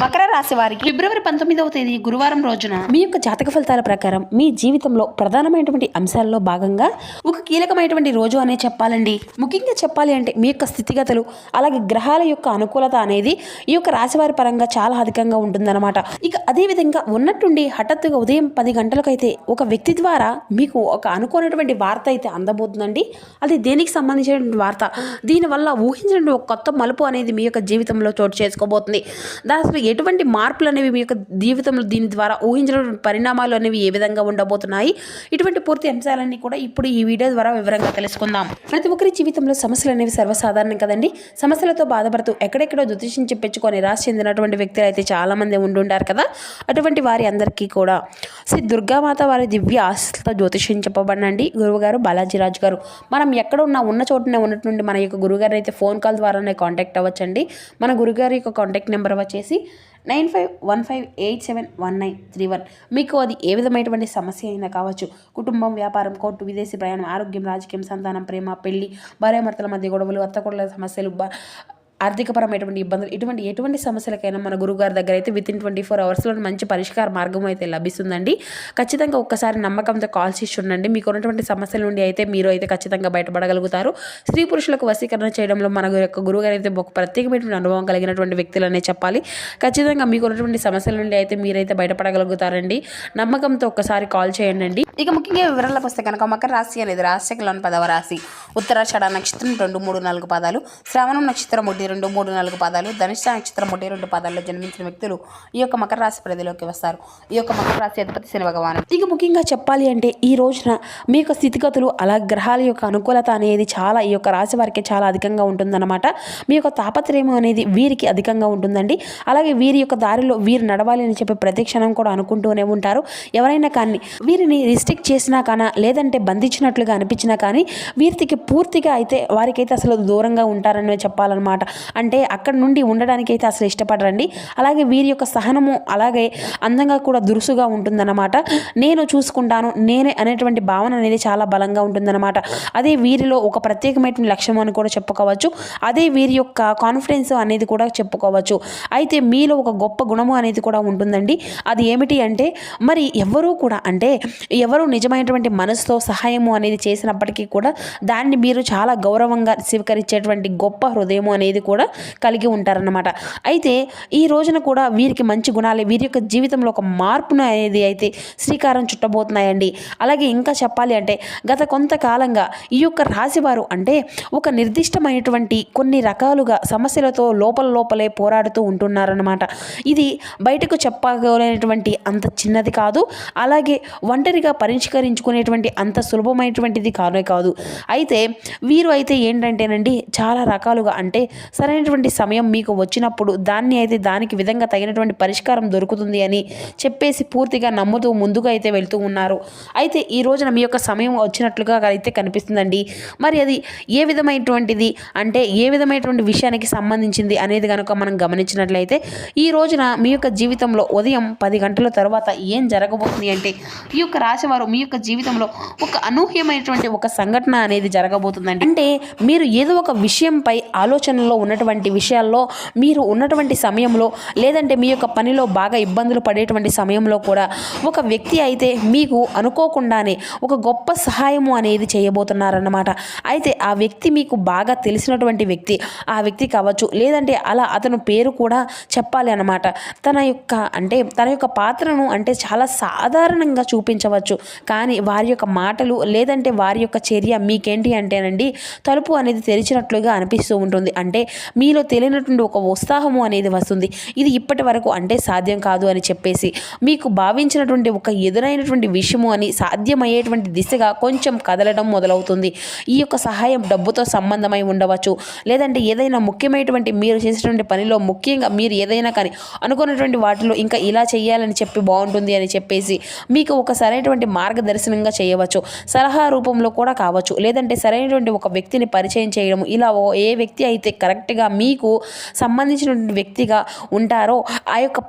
మకర రాశి వారికి ఫిబ్రవరి 19వ తేదీ గురువారం రోజున మీ యొక్క జాతక ఫలితాల ప్రకారం మీ జీవితంలో ప్రధానమైనటువంటి అంశాల్లో భాగంగా ఒక కీలకమైనటువంటి రోజు అనే చెప్పాలండి. ముఖ్యంగా చెప్పాలి అంటే మీ యొక్క స్థితిగతులు అలాగే గ్రహాల యొక్క అనుకూలత అనేది ఈ యొక్క రాశి వారి పరంగా చాలా అధికంగా ఉంటుందన్నమాట. ఇక అదే విధంగా ఉన్నట్టుండి హఠాత్తుగా ఉదయం 10 గంటలకైతే ఒక వ్యక్తి ద్వారా మీకు ఒక అనుకోనటువంటి వార్త అయితే అందబోతుందండి. అది దేనికి సంబంధించినటువంటి వార్త, దీనివల్ల ఊహించినటువంటి ఒక కొత్త మలుపు అనేది మీ యొక్క జీవితంలో చోటు చేసుకోబోతుంది. అసలు ఎటువంటి మార్పులు అనేవి మీ యొక్క జీవితంలో దీని ద్వారా ఊహించినటువంటి పరిణామాలు అనేవి ఏ విధంగా ఉండబోతున్నాయి, ఇటువంటి పూర్తి అంశాలన్నీ కూడా ఇప్పుడు ఈ వీడియో ద్వారా వివరంగా తెలుసుకుందాం. ప్రతి ఒక్కరి జీవితంలో సమస్యలు అనేవి సర్వసాధారణం కదండి. సమస్యలతో బాధపడుతూ ఎక్కడెక్కడో జ్యోతిష్యం చెప్పించుకొని రాసి చెందినటువంటి వ్యక్తులు అయితే చాలా మంది ఉండుంటారు కదా. అటువంటి వారి అందరికీ కూడా శ్రీ దుర్గామాత వారి దివ్య ఆశీస్సులతో జ్యోతిష్యం చెప్పబడినండి గురువుగారు బాలాజీరాజు గారు. మనం ఎక్కడ ఉన్న చోటనే ఉన్నట్టు నుండి మన యొక్క గురుగారు అయితే ఫోన్ కాల్ ద్వారానే కాంటాక్ట్ అవ్వచ్చండి. మన గురుగారి యొక్క కాంటాక్ట్ నెంబర్ వచ్చేసి 9515871931. మీకు అది ఏ విధమైనటువంటి సమస్య అయినా కావచ్చు, కుటుంబం, వ్యాపారం, కోర్టు, విదేశీ ప్రయాణం, ఆరోగ్యం, రాజకీయం, సంతానం, ప్రేమ, పెళ్లి, భార్యాభర్తల మధ్య గొడవలు, అత్తకొడల సమస్యలు, ఆర్థికపరమైనటువంటి ఇబ్బందులు, ఎటువంటి సమస్యలకైనా మన గురుగారి దగ్గర అయితే విత్ ఇన్ 24 అవర్స్లో మంచి పరిష్కార మార్గం అయితే లభిస్తుందండి. ఖచ్చితంగా ఒక్కసారి నమ్మకంతో కాల్ చేసి చూడండి. మీకు ఉన్నటువంటి సమస్యల నుండి అయితే మీరు అయితే ఖచ్చితంగా బయటపడగలుగుతారు. స్త్రీ పురుషులకు వశీకరణ చేయడంలో మన యొక్క గురుగారు అయితే ఒక ప్రత్యేకమైనటువంటి అనుభవం కలిగినటువంటి వ్యక్తులనే చెప్పాలి. ఖచ్చితంగా మీకు ఉన్నటువంటి సమస్యల నుండి అయితే మీరైతే బయటపడగలుగుతారండి. నమ్మకంతో ఒక్కసారి కాల్ చేయండి. ఇక ముఖ్యంగా వివరాలకు వస్తే కనుక మకర రాశి అనేది రాశిలోని 10వ రాశి. ఉత్తరాషాఢ నక్షత్రం 2, 3, 4 పాదాలు, శ్రావణం నక్షత్రం 1, 2, 3, 4 పాదాలు, ధనిష్ట నక్షత్రం 1, 2 పాదాల్లో జన్మించిన వ్యక్తులు ఈ యొక్క మకర రాశి పరిధిలోకి వస్తారు. ఈ యొక్క మకర రాశి అధిపతి శని భగవానుడు. ఇక ముఖ్యంగా చెప్పాలి అంటే ఈ రోజున మీ యొక్క స్థితిగతులు అలా గ్రహాల యొక్క అనుకూలత అనేది చాలా ఈ యొక్క రాశి వారికి చాలా అధికంగా ఉంటుందన్నమాట. మీ యొక్క తాపత్రయం అనేది వీరికి అధికంగా ఉంటుందండి. అలాగే వీరి యొక్క దారిలో వీరు నడవాలి అని చెప్పి ప్రతి క్షణం కూడా అనుకుంటూనే ఉంటారు. ఎవరైనా కానీ వీరిని రిస్ట్రిక్ట్ చేసినా కానా లేదంటే బంధించినట్లుగా అనిపించినా కానీ వీరికి పూర్తిగా అయితే వారికైతే అసలు దూరంగా ఉంటారని చెప్పాలన్నమాట. అంటే అక్కడ నుండి ఉండడానికి అయితే అసలు ఇష్టపడరండి. అలాగే వీరి యొక్క సహనము అలాగే అందంగా కూడా దురుసుగా ఉంటుందన్నమాట. నేను చూసుకుంటాను నేనే అనేటువంటి భావన అనేది చాలా బలంగా ఉంటుందన్నమాట. అదే వీరిలో ఒక ప్రత్యేకమైన లక్ష్యం అని కూడా చెప్పుకోవచ్చు. అదే వీరి యొక్క కాన్ఫిడెన్స్ అనేది కూడా చెప్పుకోవచ్చు. అయితే మీలో ఒక గొప్ప గుణము అనేది కూడా ఉంటుందండి. అది ఏమిటి అంటే మరి ఎవరు నిజమైనటువంటి మనసుతో సహాయము అనేది చేసినప్పటికీ కూడా దాన్ని మీరు చాలా గౌరవంగా స్వీకరించేటువంటి గొప్ప హృదయము అనేది కూడా కలిగి ఉంటారన్నమాట. అయితే ఈ రోజున కూడా వీరికి మంచి గుణాలే వీరి యొక్క జీవితంలో ఒక మార్పును అనేది అయితే శ్రీకారం చుట్టబోతున్నాయండి. అలాగే ఇంకా చెప్పాలి అంటే గత కొంతకాలంగా ఈ యొక్క రాశివారు అంటే ఒక నిర్దిష్టమైనటువంటి కొన్ని రకాలుగా సమస్యలతో లోపలే పోరాడుతూ ఉంటున్నారన్నమాట. ఇది బయటకు చెప్పగలిగినటువంటి అంత చిన్నది కాదు, అలాగే ఒంటరిగా పరిష్కరించుకునేటువంటి అంత సులభమైనటువంటిది కాదు. అయితే వీరు అయితే ఏంటంటేనండి చాలా రకాలుగా అంటే సరైనటువంటి సమయం మీకు వచ్చినప్పుడు దానికి విధంగా తగినటువంటి పరిష్కారం దొరుకుతుంది అని చెప్పేసి పూర్తిగా నమ్ముతూ ముందుగా అయితే వెళ్తూ ఉన్నారు. అయితే ఈ రోజున మీ యొక్క సమయం వచ్చినట్లుగా అయితే కనిపిస్తుందండి. మరి అది ఏ విధమైనటువంటిది అంటే ఏ విధమైనటువంటి విషయానికి సంబంధించింది అనేది కనుక మనం గమనించినట్లయితే ఈ రోజున మీ యొక్క జీవితంలో ఉదయం 10 గంటల తర్వాత ఏం జరగబోతుంది అంటే ఈ యొక్క రాశివారు మీ యొక్క జీవితంలో ఒక అనూహ్యమైనటువంటి ఒక సంఘటన అనేది జరగబోతుందండి. అంటే మీరు ఏదో ఒక విషయంపై ఆలోచనలో ఉన్నటువంటి విషయాల్లో మీరు ఉన్నటువంటి సమయంలో లేదంటే మీ యొక్క పనిలో బాగా ఇబ్బందులు పడేటువంటి సమయంలో కూడా ఒక వ్యక్తి అయితే మీకు అనుకోకుండానే ఒక గొప్ప సహాయము అనేది చేయబోతున్నారన్నమాట. అయితే ఆ వ్యక్తి మీకు బాగా తెలిసినటువంటి వ్యక్తి, ఆ వ్యక్తి కావచ్చు లేదంటే అలా అతను పేరు కూడా చెప్పాలి అన్నమాట. తన యొక్క పాత్రను అంటే చాలా సాధారణంగా చూపించవచ్చు, కానీ వారి యొక్క మాటలు లేదంటే వారి యొక్క చర్య మీకేంటి అంటేనండి తలుపు అనేది తెరిచినట్లుగా అనిపిస్తూ ఉంటుంది. అంటే మీలో తెలియనటువంటి ఒక ఉత్సాహము అనేది వస్తుంది. ఇది ఇప్పటి వరకు అంటే సాధ్యం కాదు అని చెప్పేసి మీకు భావించినటువంటి ఒక ఎదురైనటువంటి విషయము అని సాధ్యమయ్యేటువంటి దిశగా కొంచెం కదలడం మొదలవుతుంది. ఈ యొక్క సహాయం డబ్బుతో సంబంధమై ఉండవచ్చు, లేదంటే ఏదైనా ముఖ్యమైనటువంటి మీరు చేసేటువంటి పనిలో ముఖ్యంగా మీరు ఏదైనా కానీ అనుకున్నటువంటి వాటిలో ఇంకా ఇలా చేయాలని చెప్పి బాగుంటుంది అని చెప్పేసి మీకు ఒక సరైనటువంటి మార్గదర్శనంగా చేయవచ్చు. సలహా రూపంలో కూడా కావచ్చు, లేదంటే సరైనటువంటి ఒక వ్యక్తిని పరిచయం చేయడం. ఇలా ఏ వ్యక్తి అయితే కరెక్ట్ కరెక్ట్గా మీకు సంబంధించినటువంటి వ్యక్తిగా ఉంటారో ఆ యొక్క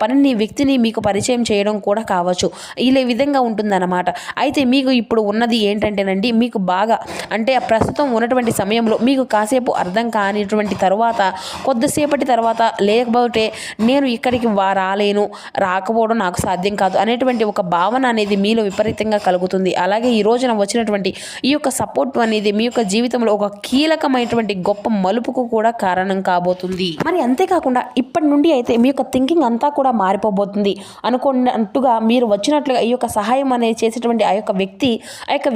వ్యక్తిని మీకు పరిచయం చేయడం కూడా కావచ్చు. ఇలా విధంగా ఉంటుందన్నమాట. అయితే మీకు ఇప్పుడు ఉన్నది ఏంటంటేనండి, మీకు బాగా అంటే ప్రస్తుతం ఉన్నటువంటి సమయంలో మీకు కాసేపు అర్థం కానిటువంటి తర్వాత కొద్దిసేపటి తర్వాత లేకపోతే నేను ఇక్కడికి రాలేను, రాకపోవడం నాకు సాధ్యం కాదు అనేటువంటి ఒక భావన అనేది మీలో విపరీతంగా కలుగుతుంది. అలాగే ఈ రోజున వచ్చినటువంటి ఈ యొక్క సపోర్ట్ అనేది మీ యొక్క జీవితంలో ఒక కీలకమైనటువంటి గొప్ప మలుపుకు కూడా కారణం కాబోతుంది. మరి అంతేకాకుండా ఇప్పటి నుండి అయితే మీ యొక్క థింకింగ్ అంతా కూడా మారిపోబోతుంది. అనుకున్నట్టుగా మీరు వచ్చినట్లుగా ఈ యొక్క సహాయం అనేది చేసేటువంటి ఆ యొక్క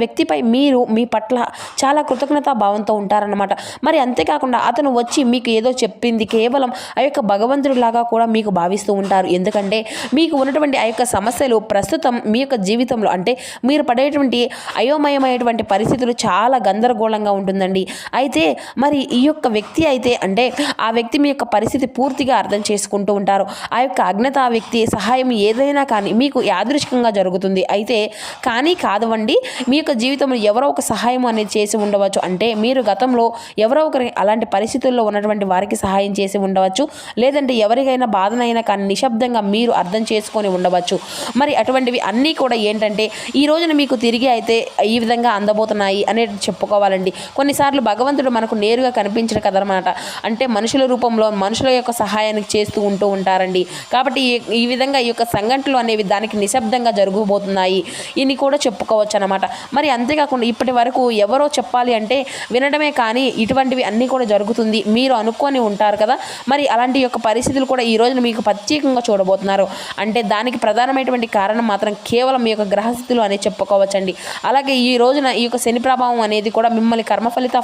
వ్యక్తిపై మీరు మీ పట్ల చాలా కృతజ్ఞతా భావంతో ఉంటారన్నమాట. మరి అంతేకాకుండా అతను వచ్చి మీకు ఏదో చెప్పింది కేవలం ఆ యొక్క భగవంతుడిలాగా కూడా మీకు భావిస్తూ ఉంటారు. ఎందుకంటే మీకు ఉన్నటువంటి ఆ యొక్క సమస్యలు ప్రస్తుతం మీ యొక్క జీవితంలో అంటే మీరు పడేటువంటి అయోమయమైనటువంటి పరిస్థితులు చాలా గందరగోళంగా ఉంటుందండి. అయితే మరి ఈ యొక్క వ్యక్తి అయితే అంటే ఆ వ్యక్తి మీ యొక్క పరిస్థితి పూర్తిగా అర్థం చేసుకుంటూ ఉంటారు. ఆ యొక్క అజ్ఞాత వ్యక్తి సహాయం ఏదైనా కానీ మీకు యాదృచ్ఛికంగా జరుగుతుంది. అయితే కానీ కాదవండి, మీ యొక్క జీవితంలో ఎవరో ఒక సహాయం అనేది చేసి ఉండవచ్చు. అంటే మీరు గతంలో ఎవరో ఒకరి అలాంటి పరిస్థితుల్లో ఉన్నటువంటి వారికి సహాయం చేసి ఉండవచ్చు. లేదంటే ఎవరికైనా బాధనైనా కానీ నిశ్శబ్దంగా మీరు అర్థం చేసుకొని ఉండవచ్చు. మరి అటువంటివి అన్నీ కూడా ఏంటంటే ఈ రోజున మీకు తిరిగి అయితే ఈ విధంగా అందబోతున్నాయి అనేది చెప్పుకోవాలండి. కొన్నిసార్లు భగవంతుడు మనకు నేరుగా కనిపించడు కదనమాట. అంటే మనుషుల రూపంలో మనుషుల యొక్క సహాయానికి చేస్తూ ఉంటారండి. కాబట్టి ఈ విధంగా ఈ యొక్క సంఘటనలు అనేవి దానికి నిశ్శబ్దంగా జరగబోతున్నాయి ఇని కూడా చెప్పుకోవచ్చు అన్నమాట. మరి అంతేకాకుండా ఇప్పటి వరకు ఎవరో చెప్పాలి అంటే వినడమే కానీ ఇటువంటివి అన్నీ కూడా జరుగుతుంది మీరు అనుకొని ఉంటారు కదా. మరి అలాంటి యొక్క పరిస్థితులు కూడా ఈ రోజున మీకు ప్రత్యేకంగా చూడబోతున్నారు. అంటే దానికి ప్రధానమైనటువంటి కారణం మాత్రం కేవలం మీ యొక్క గ్రహస్థితులు అనేది చెప్పుకోవచ్చండి. అలాగే ఈ రోజున ఈ యొక్క శని ప్రభావం అనేది కూడా మిమ్మల్ని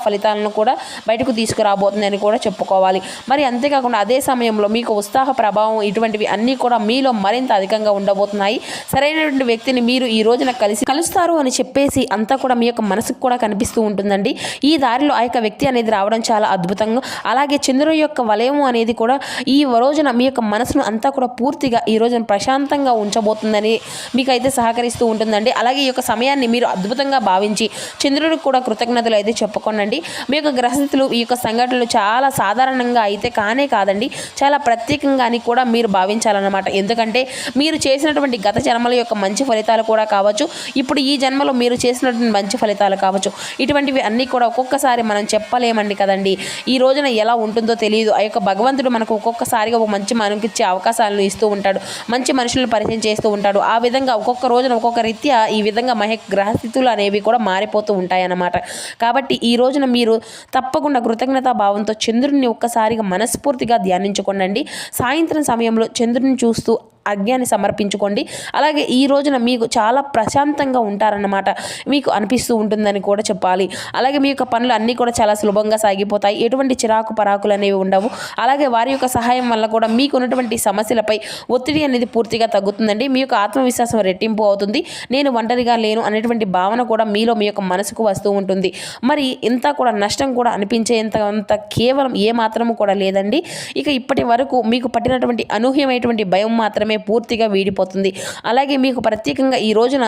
ఫలితాలను కూడా బయటకు తీసుకురాబోతుంది అని కూడా చెప్పుకోవాలి. మరి అంతేకాకుండా అదే సమయంలో మీకు ఉత్సాహ ప్రభావం ఇటువంటివి అన్నీ కూడా మీలో మరింత అధికంగా ఉండబోతున్నాయి. సరైనటువంటి వ్యక్తిని మీరు ఈ రోజున కలుస్తారు అని చెప్పేసి అంతా కూడా మీ యొక్క మనసుకు కూడా కనిపిస్తూ ఉంటుందండి. ఈ దారిలో ఆ యొక్క వ్యక్తి అనేది రావడం చాలా అద్భుతంగా, అలాగే చంద్రుడి యొక్క వలయం అనేది కూడా ఈ రోజున మీ యొక్క మనసును అంతా కూడా పూర్తిగా ఈ రోజున ప్రశాంతంగా ఉంచబోతుందని మీకైతే సహకరిస్తూ ఉంటుందండి. అలాగే ఈ యొక్క సమయాన్ని మీరు అద్భుతంగా భావించి చంద్రుడికి కూడా కృతజ్ఞతలు అయితే చెప్పుకోనండి. మీ యొక్క గ్రహస్థితులు ఈ యొక్క సంఘటనలు చాలా సాధారణంగా అయితే కాదండి, చాలా ప్రత్యేకంగా అని కూడా మీరు భావించాలన్నమాట. ఎందుకంటే మీరు చేసినటువంటి గత జన్మల యొక్క మంచి ఫలితాలు కూడా కావచ్చు, ఇప్పుడు ఈ జన్మలో మీరు చేసినటువంటి మంచి ఫలితాలు కావచ్చు, ఇటువంటివి అన్నీ కూడా ఒక్కొక్కసారి మనం చెప్పలేమండి కదండి. ఈ రోజున ఎలా ఉంటుందో తెలియదు. ఆ యొక్క భగవంతుడు మనకు ఒక్కొక్కసారిగా ఒక మంచి మనకిచ్చే అవకాశాలను ఇస్తూ ఉంటాడు, మంచి మనుషులను పరిచయం చేస్తూ ఉంటాడు. ఆ విధంగా ఒక్కొక్క రోజున ఒక్కొక్క రీత్యా ఈ విధంగా గ్రహస్థితులు అనేవి కూడా మారిపోతూ ఉంటాయన్నమాట. కాబట్టి ఈ రోజున మీరు తప్పకుండా కృతజ్ఞతా భావంతో చంద్రుడిని ఒక్కసారిగా మనస్ఫూర్తిగా ధ్యానించుకోండి. సాయంత్రం సమయంలో చంద్రుడిని చూస్తూ అర్ఘ్యాన్ని సమర్పించుకోండి. అలాగే ఈ రోజున మీకు చాలా ప్రశాంతంగా ఉంటారన్నమాట, మీకు అనిపిస్తూ ఉంటుందని కూడా చెప్పాలి. అలాగే మీ యొక్క పనులు అన్నీ కూడా చాలా సులభంగా సాగిపోతాయి, ఎటువంటి చిరాకు పరాకులు అనేవి ఉండవు. అలాగే వారి యొక్క సహాయం వల్ల కూడా మీకు ఉన్నటువంటి సమస్యలపై ఒత్తిడి అనేది పూర్తిగా తగ్గుతుందండి. మీ యొక్క ఆత్మవిశ్వాసం రెట్టింపు అవుతుంది. నేను ఒంటరిగా లేను అనేటువంటి భావన కూడా మీలో మీ యొక్క మనసుకు వస్తూ ఉంటుంది. మరి ఇంత కూడా నష్టం కూడా అనిపించేంత కేవలం ఏ మాత్రము కూడా లేదండి. ఇక ఇప్పటి వరకు మీకు పట్టినటువంటి అనూహ్యమైనటువంటి భయం మాత్రమే పూర్తిగా వీడిపోతుంది. అలాగే మీకు ప్రత్యేకంగా ఈ రోజున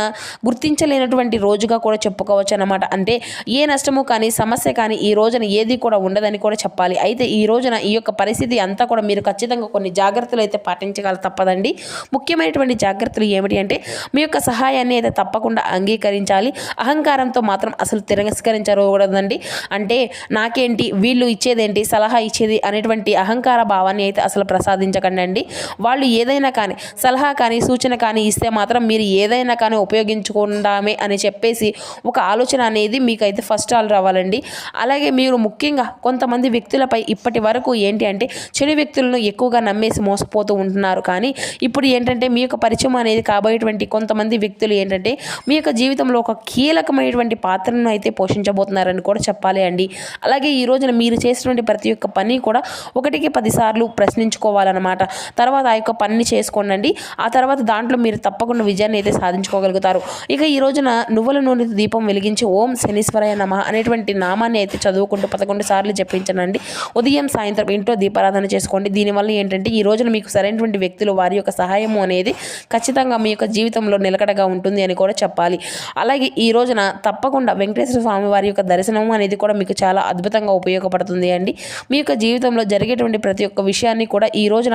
గుర్తించలేనటువంటి రోజుగా కూడా చెప్పుకోవచ్చు అన్నమాట. అంటే ఏ నష్టము కానీ సమస్య కానీ ఈ రోజున ఏది కూడా ఉండదని కూడా చెప్పాలి. అయితే ఈ రోజున ఈ యొక్క పరిస్థితి అంతా కూడా మీరు ఖచ్చితంగా కొన్ని జాగ్రత్తలు అయితే పాటించగల తప్పదండి. ముఖ్యమైనటువంటి జాగ్రత్తలు ఏమిటి అంటే మీ యొక్క సహాయాన్ని అయితే తప్పకుండా అంగీకరించాలి. అహంకారంతో మాత్రం అసలు తిరస్కరించకూడదండి. అంటే నాకేంటి, వీళ్ళు ఇచ్చేదేంటి, సలహా ఇచ్చేది అనేటువంటి అహంకార భావాన్ని అయితే అసలు ప్రసాదించకండి. వాళ్ళు ఏదైనా కానీ సలహా కానీ సూచన కానీ ఇస్తే మాత్రం మీరు ఏదైనా కానీ ఉపయోగించుకుందామే అని చెప్పేసి ఒక ఆలోచన అనేది మీకైతే ఫస్ట్ రావాలండి. అలాగే మీరు ముఖ్యంగా కొంతమంది వ్యక్తులపై ఇప్పటి వరకు ఏంటి అంటే చెడు వ్యక్తులను ఎక్కువగా నమ్మేసి మోసపోతూ ఉంటున్నారు. కానీ ఇప్పుడు ఏంటంటే మీ యొక్క పరిచయం అనేది కాబోయేటువంటి కొంతమంది వ్యక్తులు ఏంటంటే మీ యొక్క జీవితంలో ఒక కీలకమైనటువంటి పాత్రను అయితే పోషించబోతున్నారని కూడా చెప్పాలి అండి. అలాగే ఈ రోజున మీరు చేసినటువంటి ప్రతి ఒక్క పని కూడా 1కి 10 సార్లు ప్రశ్నించుకోవాలన్నమాట. తర్వాత ఆ యొక్క పనిని చేసుకోండి. చేసుకోండి. ఆ తర్వాత దాంట్లో మీరు తప్పకుండా విజయాన్ని అయితే సాధించుకోగలుగుతారు. ఇక ఈ రోజున నువ్వుల నూనెతో దీపం వెలిగించి ఓం శనీశ్వరాయ నమః అనేటువంటి నామాన్ని అయితే చదువుకుంటూ 11 సార్లు జపించనండి. ఉదయం సాయంత్రం ఇంట్లో దీపారాధన చేసుకోండి. దీనివల్ల ఏంటంటే ఈ రోజున మీకు సరైనటువంటి వ్యక్తులు వారి యొక్క సహాయము అనేది ఖచ్చితంగా మీ యొక్క జీవితంలో నిలకడగా ఉంటుంది అని కూడా చెప్పాలి. అలాగే ఈ రోజున తప్పకుండా వెంకటేశ్వర స్వామి వారి యొక్క దర్శనం అనేది కూడా మీకు చాలా అద్భుతంగా ఉపయోగపడుతుంది అండి. మీ యొక్క జీవితంలో జరిగేటువంటి ప్రతి ఒక్క విషయాన్ని కూడా ఈ రోజున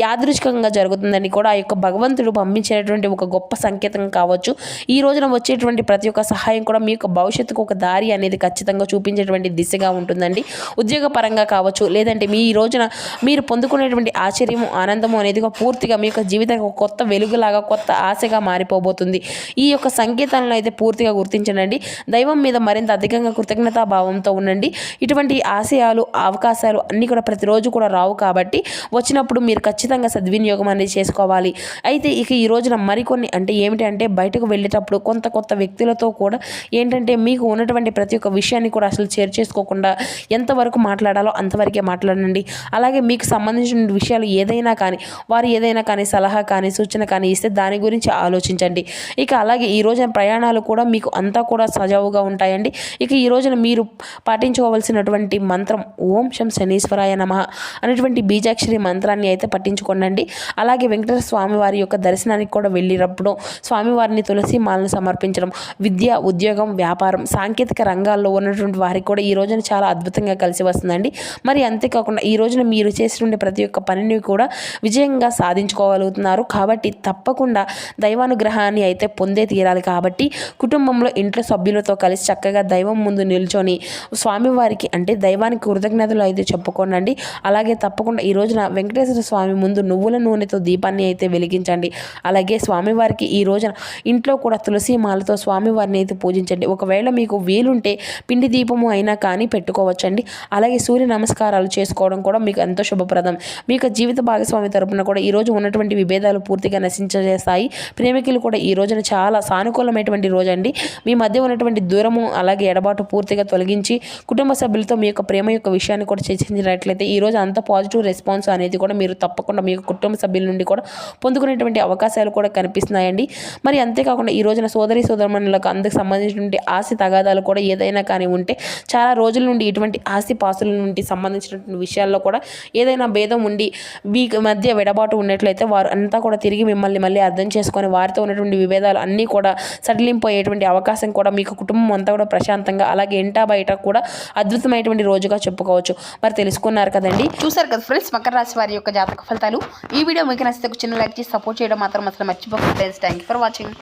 యాదృచ్ఛికంగా జరుగుతుందని కూడా ఆ యొక్క భగవంతుడు పంపించేటువంటి ఒక గొప్ప సంకేతం కావచ్చు. ఈ రోజున వచ్చేటువంటి ప్రతి ఒక్క సహాయం కూడా మీ యొక్క భవిష్యత్తుకు ఒక దారి అనేది ఖచ్చితంగా చూపించేటువంటి దిశగా ఉంటుందండి. ఉద్యోగ పరంగా కావచ్చు, లేదంటే మీ ఈ రోజున మీరు పొందుకునేటువంటి ఆశ్చర్యము ఆనందము అనేది పూర్తిగా మీ యొక్క జీవితానికి ఒక కొత్త వెలుగులాగా కొత్త ఆశగా మారిపోబోతుంది. ఈ యొక్క సంకేతాలను అయితే పూర్తిగా గుర్తించండి. దైవం మీద మరింత అధికంగా కృతజ్ఞతాభావంతో ఉండండి. ఇటువంటి ఆశయాలు అవకాశాలు అన్నీ కూడా ప్రతిరోజు కూడా రావు కాబట్టి వచ్చినప్పుడు మీరు ఖచ్చితంగా సద్వినియోగం అనేది చేసుకోవాలి. అయితే ఇక ఈ రోజున మరికొన్ని అంటే ఏమిటంటే బయటకు వెళ్ళేటప్పుడు కొత్త వ్యక్తులతో కూడా ఏంటంటే మీకు ఉన్నటువంటి ప్రతి ఒక్క విషయాన్ని కూడా అసలు షేర్ చేసుకోకుండా ఎంతవరకు మాట్లాడాలో అంతవరకే మాట్లాడండి. అలాగే మీకు సంబంధించిన విషయాలు ఏదైనా కానీ వారు ఏదైనా కానీ సలహా కానీ సూచన కానీ ఇస్తే దాని గురించి ఆలోచించండి. ఇక అలాగే ఈ రోజున ప్రయాణాలు కూడా మీకు అంతా కూడా సజావుగా ఉంటాయండి. ఇక ఈ రోజున మీరు పాటించుకోవాల్సినటువంటి మంత్రం ఓం శం శనీశ్వరాయ నమః అనేటువంటి బీజాక్షరి మంత్రాన్ని అయితే పట్టించుకోండి. అలాగే వెంకటేశ్వర స్వామి వారి యొక్క దర్శనానికి కూడా వెళ్ళినప్పుడు స్వామివారిని తులసి మాలను సమర్పించడం విద్య, ఉద్యోగం, వ్యాపారం, సాంకేతిక రంగాల్లో ఉన్నటువంటి వారికి కూడా ఈ రోజున చాలా అద్భుతంగా కలిసి వస్తుందండి. మరి అంతేకాకుండా ఈ రోజున మీరు చేసినటువంటి ప్రతి ఒక్క పనిని కూడా విజయంగా సాధించుకోగలుగుతున్నారు. కాబట్టి తప్పకుండా దైవానుగ్రహాన్ని అయితే పొందే తీరాలి. కాబట్టి కుటుంబంలో ఇంట్లో సభ్యులతో కలిసి చక్కగా దైవం ముందు నిల్చొని స్వామివారికి అంటే దైవానికి కృతజ్ఞతలు అయితే చెప్పుకోనండి. అలాగే తప్పకుండా ఈ రోజున వెంకటేశ్వర స్వామి ముందు నువ్వుల నూనెతో దీపాన్ని అయితే వెలిగించండి. అలాగే స్వామివారికి ఈ రోజున ఇంట్లో కూడా తులసి మాలతో స్వామివారిని అయితే పూజించండి. ఒకవేళ మీకు వీలుంటే పిండి దీపము అయినా కానీ పెట్టుకోవచ్చండి. అలాగే సూర్య నమస్కారాలు చేసుకోవడం కూడా మీకు ఎంతో శుభప్రదం. మీ యొక్క జీవిత భాగస్వామి తరపున కూడా ఈరోజు ఉన్నటువంటి విభేదాలు పూర్తిగా నశించేస్తాయి. ప్రేమికులు కూడా ఈ రోజున చాలా సానుకూలమైనటువంటి రోజు అండి. మీ మధ్య ఉన్నటువంటి దూరము అలాగే ఎడబాటు పూర్తిగా తొలగించి కుటుంబ సభ్యులతో మీ యొక్క ప్రేమ యొక్క విషయాన్ని కూడా చర్చించినట్లయితే ఈ రోజు అంత పాజిటివ్ రెస్పాన్స్ అనేది కూడా మీరు తప్పకుండా మీ యొక్క కుటుంబ సభ్యుల నుండి కూడా పొందుకునేటువంటి అవకాశాలు కూడా కనిపిస్తున్నాయండి. మరి అంతేకాకుండా ఈ రోజున సోదరి సోదరుమణులకు అందుకు సంబంధించినటువంటి ఆస్తి తగాదాలు కూడా ఏదైనా కానీ ఉంటే చాలా రోజుల నుండి ఇటువంటి ఆస్తి పాస్తుల నుండి సంబంధించినటువంటి విషయాల్లో కూడా ఏదైనా భేదం ఉండి మీ మధ్య విడబాటు ఉన్నట్లయితే వారు అంతా కూడా తిరిగి మిమ్మల్ని మళ్ళీ అర్థం చేసుకొని వారితో ఉన్నటువంటి విభేదాలు అన్నీ కూడా సడలింపోయేటువంటి అవకాశం కూడా మీకు కుటుంబం అంతా కూడా ప్రశాంతంగా అలాగే ఇంటా బయట కూడా అద్భుతమైనటువంటి రోజుగా చెప్పుకోవచ్చు. మరి తెలుసుకున్నారు కదండి, చూసారు కదా ఫ్రెండ్స్ మకర రాశి వారి యొక్క జాతక ఫలితాలు. ఈ వీడియో మీకు నచ్చితే చిన్న లైక్ చేసి సపోర్ట్ చేయడం మాత్రం అసలు మర్చిపోకండి friends. Thank you for watching.